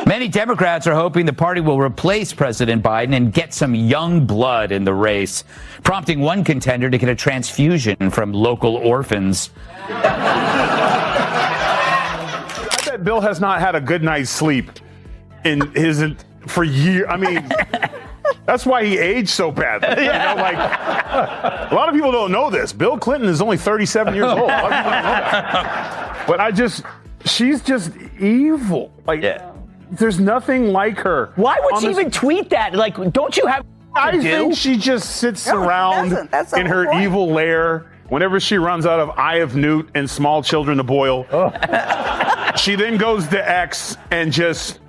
Many Democrats are hoping the party will replace President Biden and get some young blood in the race, prompting one contender to get a transfusion from local orphans. I bet Bill has not had a good night's sleep for years. I mean, that's why he aged so badly. Yeah. You know, like, a lot of people don't know this. Bill Clinton is only 37 years old. A lot of people don't know that. But she's just evil. Like, there's nothing like her. Why would she even tweet that? Like, don't you have I think she just sits around in her evil lair. Whenever she runs out of Eye of Newt and Small Children to Boil, she then goes to X and just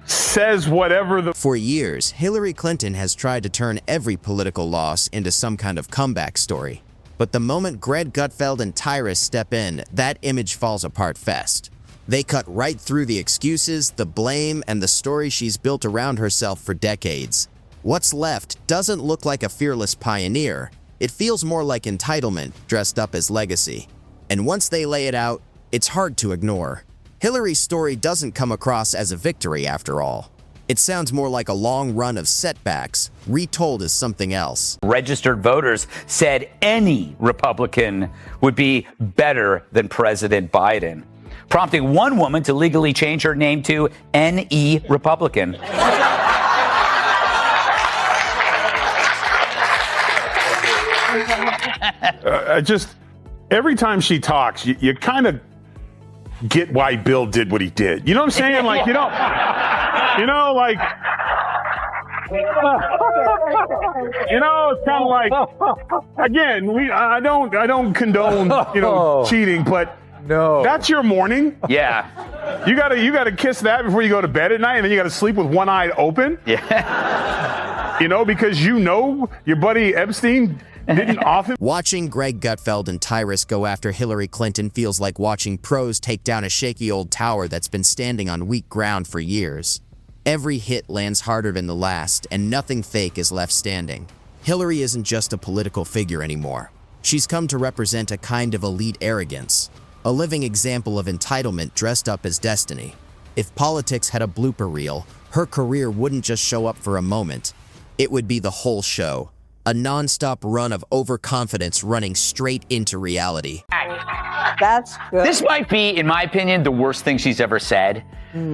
says whatever. For years, Hillary Clinton has tried to turn every political loss into some kind of comeback story. But the moment Gutfeld and Tyrus step in, that image falls apart fast. They cut right through the excuses, the blame, and the story she's built around herself for decades. What's left doesn't look like a fearless pioneer. It feels more like entitlement dressed up as legacy. And once they lay it out, it's hard to ignore. Hillary's story doesn't come across as a victory after all. It sounds more like a long run of setbacks, retold as something else. Registered voters said any Republican would be better than President Biden, prompting one woman to legally change her name to NE Republican. Every time she talks, you kind of get why Bill did what he did. You know what I'm saying? Like, like, it's kind of like, again, I don't condone, cheating, but no, that's your morning. Yeah. You gotta kiss that before you go to bed at night, and then you gotta sleep with one eye open. Yeah. Because your buddy Epstein didn't often. Watching Gutfeld and Tyrus go after Hillary Clinton feels like watching pros take down a shaky old tower that's been standing on weak ground for years. Every hit lands harder than the last, and nothing fake is left standing. Hillary isn't just a political figure anymore. She's come to represent a kind of elite arrogance, a living example of entitlement dressed up as destiny. If politics had a blooper reel, her career wouldn't just show up for a moment. It would be the whole show. A nonstop run of overconfidence running straight into reality. That's good. This might be, in my opinion, the worst thing she's ever said,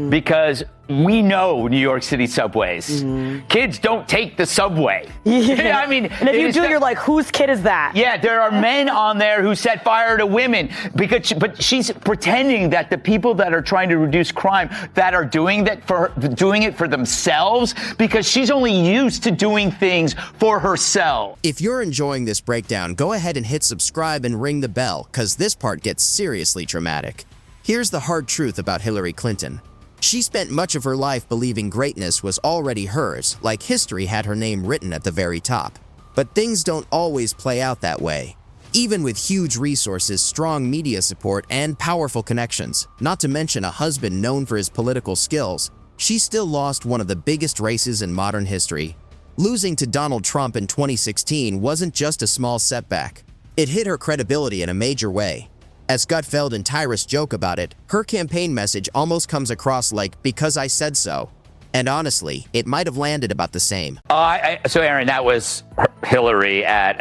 because we know New York City subways. Kids don't take the subway. Yeah. I mean, and if you do, you're like, whose kid is that? Yeah, there are men on there who set fire to women, but she's pretending that the people that are trying to reduce crime, that are doing it for themselves, because she's only used to doing things for herself. If you're enjoying this breakdown, go ahead and hit subscribe and ring the bell, because this part gets seriously dramatic. Here's the hard truth about Hillary Clinton. She spent much of her life believing greatness was already hers, like history had her name written at the very top. But things don't always play out that way. Even with huge resources, strong media support, and powerful connections, not to mention a husband known for his political skills, she still lost one of the biggest races in modern history. Losing to Donald Trump in 2016 wasn't just a small setback. It hit her credibility in a major way. As Gutfeld and Tyrus joke about it, her campaign message almost comes across like, because I said so. And honestly, it might have landed about the same. So Aaron, that was Hillary at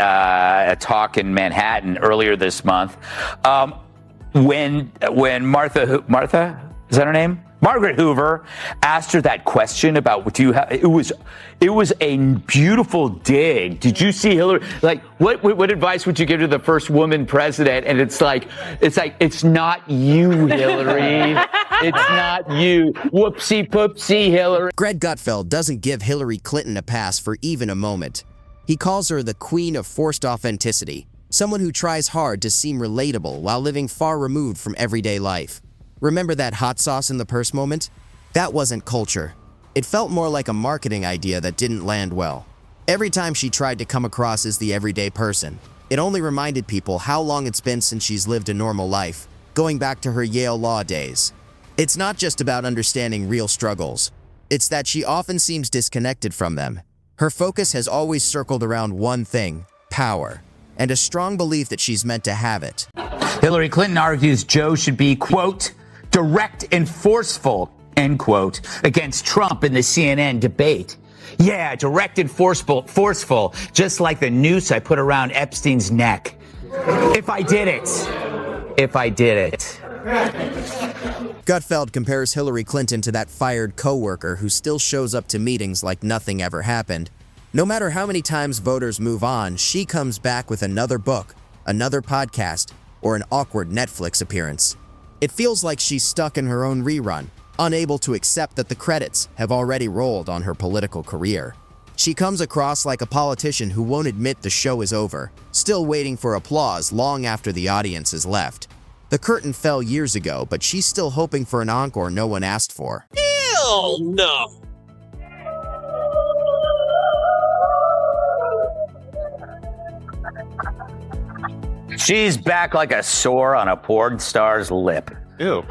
a talk in Manhattan earlier this month. When Martha, is that her name? Margaret Hoover asked her that question about what do you have. It was a beautiful dig. Did you see Hillary? Like, what advice would you give to the first woman president? And it's like, it's not you, Hillary. It's not you. Whoopsie poopsie, Hillary. Gutfeld doesn't give Hillary Clinton a pass for even a moment. He calls her the queen of forced authenticity, someone who tries hard to seem relatable while living far removed from everyday life. Remember that hot sauce in the purse moment? That wasn't culture. It felt more like a marketing idea that didn't land well. Every time she tried to come across as the everyday person, it only reminded people how long it's been since she's lived a normal life, going back to her Yale law days. It's not just about understanding real struggles. It's that she often seems disconnected from them. Her focus has always circled around one thing: power, and a strong belief that she's meant to have it. Hillary Clinton argues Joe should be, quote, direct and forceful, end quote, against Trump in the CNN debate. Yeah, direct and forceful, just like the noose I put around Epstein's neck. If I did it. Gutfeld compares Hillary Clinton to that fired coworker who still shows up to meetings like nothing ever happened. No matter how many times voters move on, she comes back with another book, another podcast, or an awkward Netflix appearance. It feels like she's stuck in her own rerun, unable to accept that the credits have already rolled on her political career. She comes across like a politician who won't admit the show is over, still waiting for applause long after the audience has left. The curtain fell years ago, but she's still hoping for an encore no one asked for. Hell no! She's back like a sore on a porn star's lip. Ew.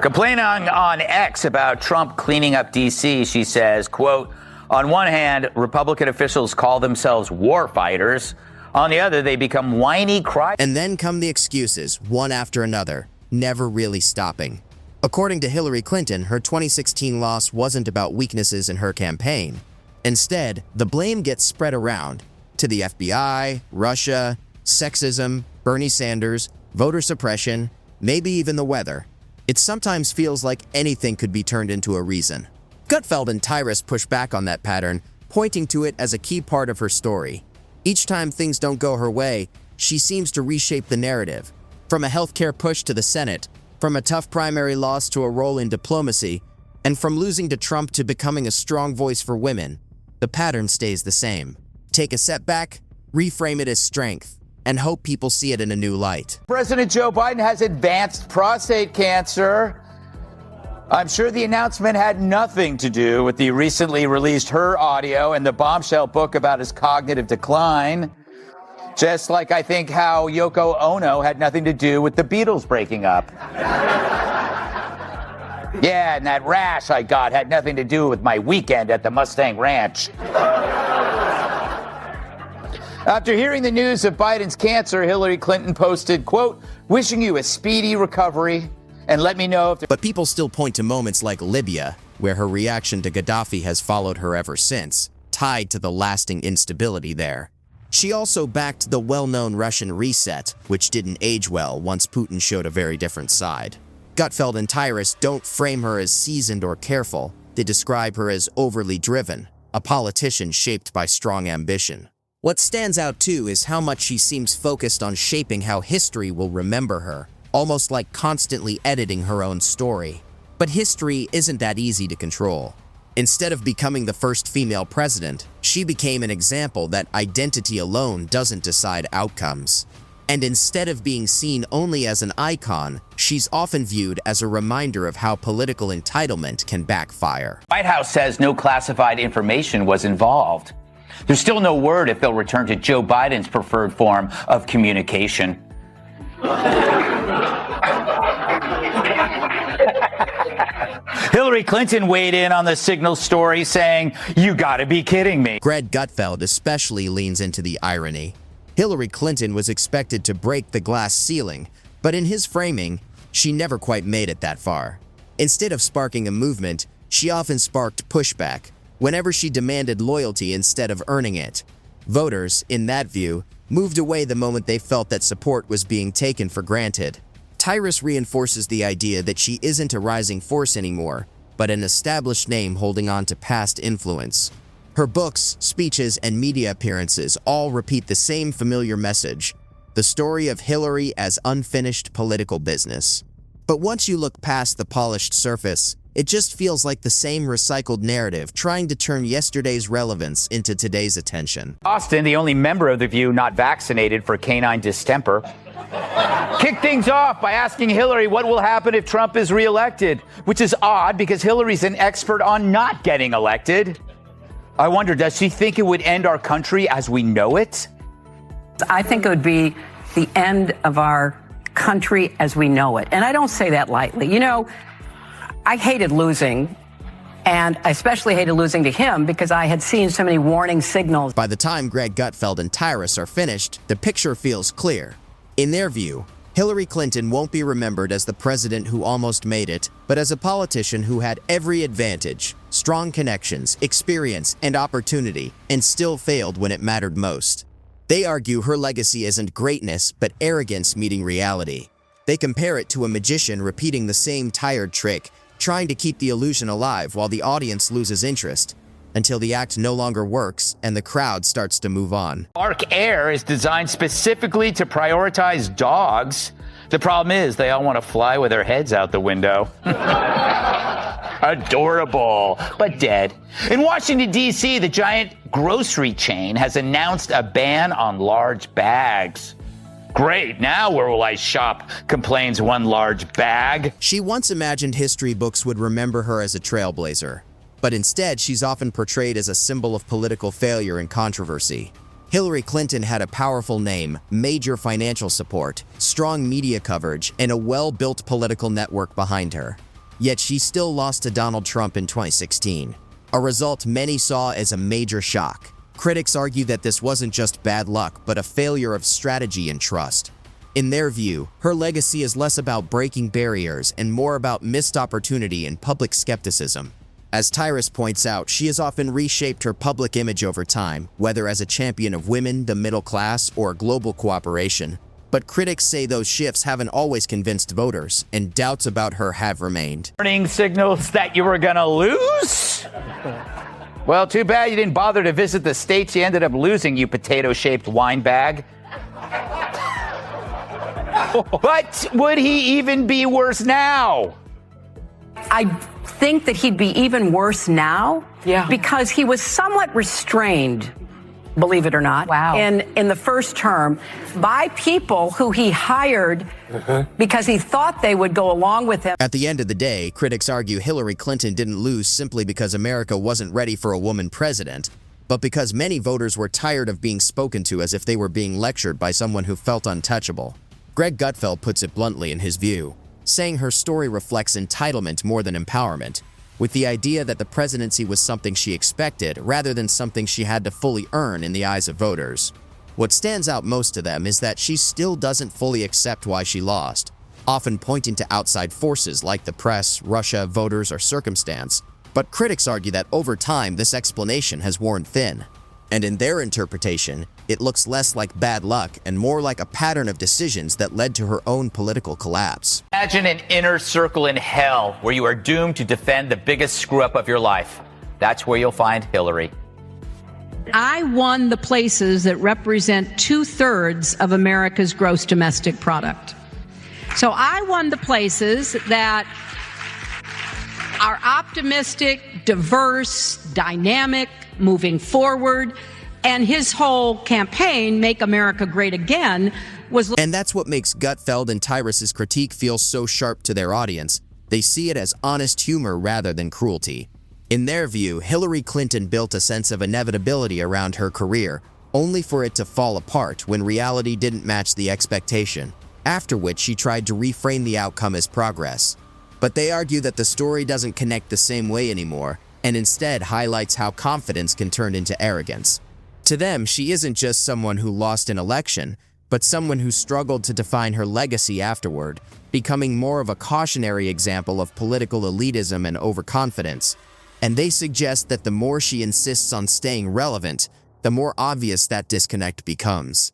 Complaining on X about Trump cleaning up D.C., she says, quote, on one hand, Republican officials call themselves war fighters. On the other, they become whiny cry. And then come the excuses, one after another, never really stopping. According to Hillary Clinton, her 2016 loss wasn't about weaknesses in her campaign. Instead, the blame gets spread around to the FBI, Russia, sexism, Bernie Sanders, voter suppression, maybe even the weather. It sometimes feels like anything could be turned into a reason. Gutfeld and Tyrus push back on that pattern, pointing to it as a key part of her story. Each time things don't go her way, she seems to reshape the narrative. From a healthcare push to the Senate, from a tough primary loss to a role in diplomacy, and from losing to Trump to becoming a strong voice for women, the pattern stays the same. Take a setback, reframe it as strength, and hope people see it in a new light. President Joe Biden has advanced prostate cancer. I'm sure the announcement had nothing to do with the recently released Her audio and the bombshell book about his cognitive decline. Just like I think how Yoko Ono had nothing to do with the Beatles breaking up. Yeah, and that rash I got had nothing to do with my weekend at the Mustang Ranch. After hearing the news of Biden's cancer, Hillary Clinton posted, quote, wishing you a speedy recovery. And let me know if... But people still point to moments like Libya, where her reaction to Gaddafi has followed her ever since, tied to the lasting instability there. She also backed the well-known Russian reset, which didn't age well once Putin showed a very different side. Gutfeld and Tyrus don't frame her as seasoned or careful. They describe her as overly driven, a politician shaped by strong ambition. What stands out too is how much she seems focused on shaping how history will remember her, almost like constantly editing her own story. But history isn't that easy to control. Instead of becoming the first female president, she became an example that identity alone doesn't decide outcomes. And instead of being seen only as an icon, she's often viewed as a reminder of how political entitlement can backfire. White House says no classified information was involved. There's still no word if they'll return to Joe Biden's preferred form of communication. Hillary Clinton weighed in on the Signal story saying, you gotta be kidding me. Greg Gutfeld especially leans into the irony. Hillary Clinton was expected to break the glass ceiling, but in his framing, she never quite made it that far. Instead of sparking a movement, she often sparked pushback, whenever she demanded loyalty instead of earning it. Voters, in that view, moved away the moment they felt that support was being taken for granted. Tyrus reinforces the idea that she isn't a rising force anymore, but an established name holding on to past influence. Her books, speeches, and media appearances all repeat the same familiar message: the story of Hillary as unfinished political business. But once you look past the polished surface, it just feels like the same recycled narrative trying to turn yesterday's relevance into today's attention. Austin, the only member of The View not vaccinated for canine distemper, kicked things off by asking Hillary what will happen if Trump is reelected, which is odd because Hillary's an expert on not getting elected. I wonder, does she think it would end our country as we know it? I think it would be the end of our country as we know it. And I don't say that lightly. You know, I hated losing, and I especially hated losing to him because I had seen so many warning signals. By the time Greg Gutfeld and Tyrus are finished, the picture feels clear. In their view, Hillary Clinton won't be remembered as the president who almost made it, but as a politician who had every advantage, strong connections, experience, and opportunity, and still failed when it mattered most. They argue her legacy isn't greatness, but arrogance meeting reality. They compare it to a magician repeating the same tired trick, trying to keep the illusion alive while the audience loses interest, until the act no longer works and the crowd starts to move on. Arc Air is designed specifically to prioritize dogs. The problem is they all want to fly with their heads out the window. Adorable, but dead. In Washington, D.C., the giant grocery chain has announced a ban on large bags. Great, now where will I shop? Complains one large bag. She once imagined history books would remember her as a trailblazer, but instead she's often portrayed as a symbol of political failure and controversy. Hillary Clinton had a powerful name, major financial support, strong media coverage, and a well-built political network behind her. Yet she still lost to Donald Trump in 2016, a result many saw as a major shock. Critics argue that this wasn't just bad luck, but a failure of strategy and trust. In their view, her legacy is less about breaking barriers and more about missed opportunity and public skepticism. As Tyrus points out, she has often reshaped her public image over time, whether as a champion of women, the middle class, or global cooperation. But critics say those shifts haven't always convinced voters, and doubts about her have remained. Warning signals that you were gonna lose? Well, too bad you didn't bother to visit the states you ended up losing, you potato-shaped wine bag. But would he even be worse now? I think that he'd be even worse now because he was somewhat restrained, believe it or not, in the first term by people who he hired because he thought they would go along with him. At the end of the day, critics argue Hillary Clinton didn't lose simply because America wasn't ready for a woman president, but because many voters were tired of being spoken to as if they were being lectured by someone who felt untouchable. Greg Gutfeld puts it bluntly in his view, saying her story reflects entitlement more than empowerment, with the idea that the presidency was something she expected rather than something she had to fully earn in the eyes of voters. What stands out most to them is that she still doesn't fully accept why she lost, often pointing to outside forces like the press, Russia, voters, or circumstance. But critics argue that over time this explanation has worn thin, and in their interpretation, it looks less like bad luck and more like a pattern of decisions that led to her own political collapse. Imagine an inner circle in hell where you are doomed to defend the biggest screw-up of your life. That's where you'll find Hillary. I won the places that represent 2/3 of America's gross domestic product. So I won the places that are optimistic, diverse, dynamic, moving forward. And his whole campaign, Make America Great Again, was... And that's what makes Gutfeld and Tyrus's critique feel so sharp to their audience. They see it as honest humor rather than cruelty. In their view, Hillary Clinton built a sense of inevitability around her career, only for it to fall apart when reality didn't match the expectation, after which she tried to reframe the outcome as progress. But they argue that the story doesn't connect the same way anymore, and instead highlights how confidence can turn into arrogance. To them, she isn't just someone who lost an election, but someone who struggled to define her legacy afterward, becoming more of a cautionary example of political elitism and overconfidence. And they suggest that the more she insists on staying relevant, the more obvious that disconnect becomes.